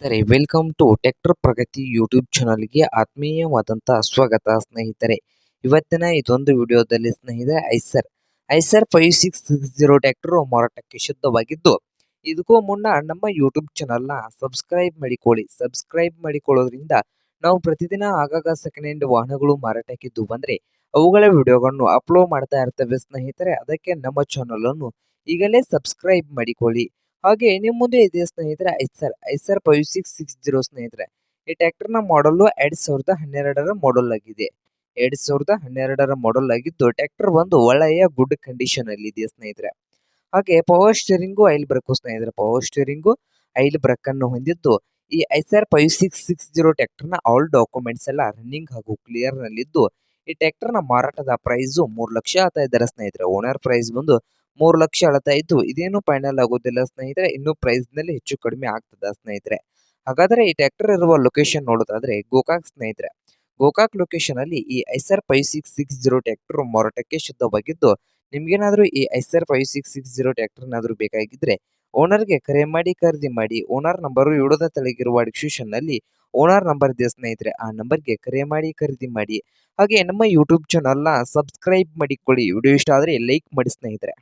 ಸ್ನೇಹಿತರೆ welcome to tractor Pragati YouTube ಚಾನಲ್ಗೆ ಆತ್ಮೀಯವಾದಂತಹ ಸ್ವಾಗತ ಸ್ನೇಹಿತರೆ. ಇವತ್ತಿನ ಇದೊಂದು ವಿಡಿಯೋದಲ್ಲಿ ಸ್ನೇಹಿತರೆ ಐಸರ್ 5660 ಟ್ರ್ಯಾಕ್ಟರ್ ಮಾರಾಟಕ್ಕೆ ಶುದ್ಧವಾಗಿದ್ದು, ಇದಕ್ಕೂ ಮುನ್ನ ನಮ್ಮ ಯೂಟ್ಯೂಬ್ ಚಾನಲ್ನ ಸಬ್ಸ್ಕ್ರೈಬ್ ಮಾಡಿಕೊಳ್ಳೋದ್ರಿಂದ ನಾವು ಪ್ರತಿದಿನ ಆಗಾಗ ಸೆಕೆಂಡ್ ಹ್ಯಾಂಡ್ ವಾಹನಗಳು ಮಾರಾಟಕ್ಕಿದ್ದು ಬಂದರೆ ಅವುಗಳ ವಿಡಿಯೋಗಳನ್ನು ಅಪ್ಲೋಡ್ ಮಾಡ್ತಾ ಇರ್ತೇವೆ ಸ್ನೇಹಿತರೆ. ಅದಕ್ಕೆ ನಮ್ಮ ಚಾನಲ್ ಅನ್ನು ಈಗಲೇ ಸಬ್ಸ್ಕ್ರೈಬ್ ಮಾಡಿಕೊಳ್ಳಿ. ಹಾಗೆ ನಿಮ್ಮ ಮುಂದೆ ಇದೆ ಸ್ನೇಹಿತರೆ ಐಸರ್ 5660 ಸ್ನೇಹಿತರೆ. ಈ ಟ್ರ್ಯಾಕ್ಟರ್ನ ಮಾಡಲ್ 2012ರ ಮಾಡಲ್ ಆಗಿದೆ. 2012ರ ಮಾಡಲ್ ಆಗಿದ್ದು ಟ್ರ್ಯಾಕ್ಟರ್ ಒಂದು ಒಳ್ಳೆಯ ಗುಡ್ ಕಂಡೀಷನ್ ಅಲ್ಲಿ ಇದೆ ಸ್ನೇಹಿತರೆ. ಹಾಗೆ ಪವರ್ ಸ್ಟೀರಿಂಗು ಆಯಿಲ್ ಬ್ರೇಕ್ ಸ್ನೇಹಿತರೆ. ಪವರ್ ಸ್ಟೀರಿಂಗು ಆಯಿಲ್ ಬ್ರೇಕ್ ಅನ್ನು ಹೊಂದಿದ್ದು ಈ ಐಸರ್ 5660 ಟ್ರ್ಯಾಕ್ಟರ್ನ ಆಲ್ ಡಾಕ್ಯುಮೆಂಟ್ಸ್ ಎಲ್ಲ ರನ್ನಿಂಗ್ ಹಾಗೂ ಕ್ಲಿಯರ್ ನಲ್ಲಿದ್ದು, ಈ ಟ್ರ್ಯಾಕ್ಟರ್ನ ಮಾರಾಟದ ಪ್ರೈಸ್ 3 ಲಕ್ಷ ಹೇಳ್ತಾ ಇದ್ದಾರೆ ಸ್ನೇಹಿತರೆ. ಓನರ್ ಪ್ರೈಸ್ ಬಂದು 3 ಲಕ್ಷ ಹೇಳ್ತಾ ಇದ್ದು, ಇದೇನು ಫೈನಲ್ ಆಗೋದಿಲ್ಲ ಸ್ನೇಹಿತರೆ. ಇನ್ನು ಪ್ರೈಸ್ ನಲ್ಲಿ ಹೆಚ್ಚು ಕಡಿಮೆ ಆಗ್ತದ ಸ್ನೇಹಿತರೆ. ಹಾಗಾದ್ರೆ ಈ ಟ್ರ್ಯಾಕ್ಟರ್ ಇರುವ ಲೊಕೇಶನ್ ನೋಡೋದಾದ್ರೆ ಗೋಕಾಕ್ ಸ್ನೇಹಿತರೆ. ಗೋಕಾಕ್ ಲೊಕೇಶನ್ ಅಲ್ಲಿ ಈ ಐಸರ್ 5660 ಟ್ರ್ಯಾಕ್ಟರ್ ಮಾರಾಟಕ್ಕೆ ಶುದ್ಧವಾಗಿದ್ದು, ನಿಮ್ಗೇನಾದ್ರೂ ಈ ಐಸರ್ 5660 ಟ್ರ್ಯಾಕ್ಟರ್ ಏನಾದ್ರೂ ಬೇಕಾಗಿದ್ರೆ ಓನರ್ಗೆ ಕರೆ ಮಾಡಿ ಖರೀದಿ ಮಾಡಿ. ಓನರ್ ನಂಬರ್ ವಿಡಿಯೋದ ತೆಳಗಿರುವ ಡಿಸ್ಕ್ರಿಪ್ಷನ್ ನಲ್ಲಿ ಓನರ್ ನಂಬರ್ ಇದೆ ಸ್ನೇಹಿತರೆ. ಆ ನಂಬರ್ಗೆ ಕರೆ ಮಾಡಿ ಖರೀದಿ ಮಾಡಿ. ಹಾಗೆ ನಮ್ಮ ಯೂಟ್ಯೂಬ್ ಚಾನಲ್ನ ಸಬ್ಸ್ಕ್ರೈಬ್ ಮಾಡಿಕೊಳ್ಳಿ. ವಿಡಿಯೋ ಇಷ್ಟ ಆದರೆ ಲೈಕ್ ಮಾಡಿ ಸ್ನೇಹಿತರೆ.